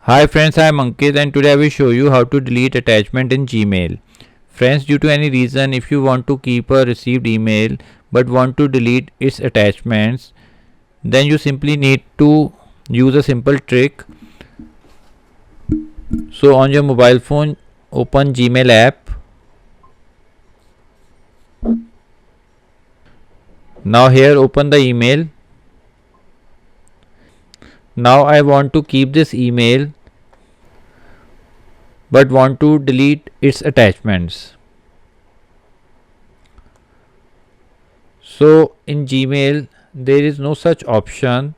Hi friends, I am Ankit and today I will show you how to delete attachment in Gmail. Friends, due to any reason if you want to keep a received email but want to delete its attachments, then you simply need to use a simple trick. So on your mobile phone, open Gmail app. Now here open the email. Now I want to keep this email but want to delete its attachments. So in Gmail there is no such option,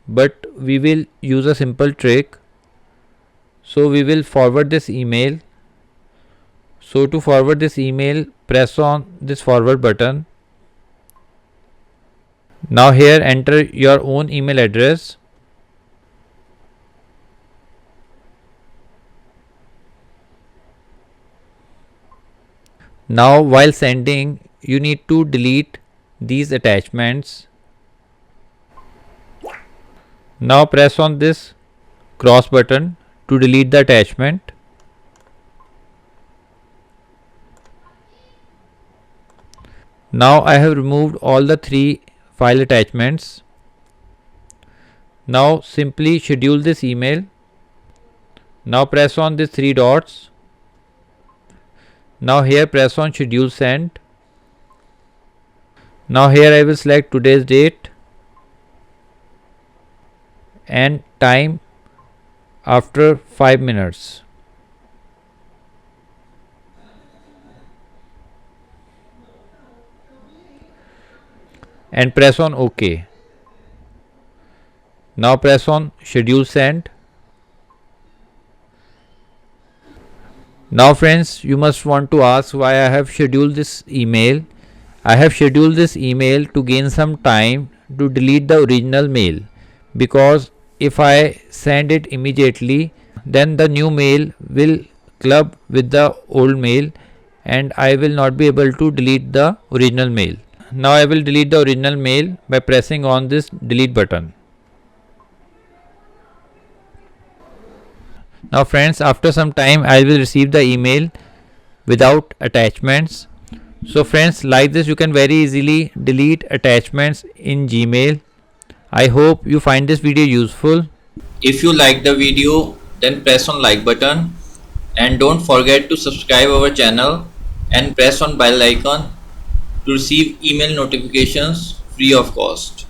but we will use a simple trick. So we will forward this email. So to forward this email, press on this forward button. Now here enter your own email address. Now while sending, you need to delete these attachments. Now press on this cross button to delete the attachment. Now I have removed all the three file attachments. Now simply schedule this email. Now press on these three dots. Now here press on schedule send. Now here I will select today's date and time after 5 minutes. And press on OK. Now press on schedule send. Now friends, you must want to ask why I have scheduled this email. I have scheduled this email to gain some time to delete the original mail, because if I send it immediately, then the new mail will club with the old mail and I will not be able to delete the original mail. Now I will delete the original mail by pressing on this delete button. Now friends, after some time I will receive the email without attachments. So friends, like this you can very easily delete attachments in Gmail. I hope you find this video useful. If you like the video, then press on like button and don't forget to subscribe our channel and press on bell icon to receive email notifications free of cost.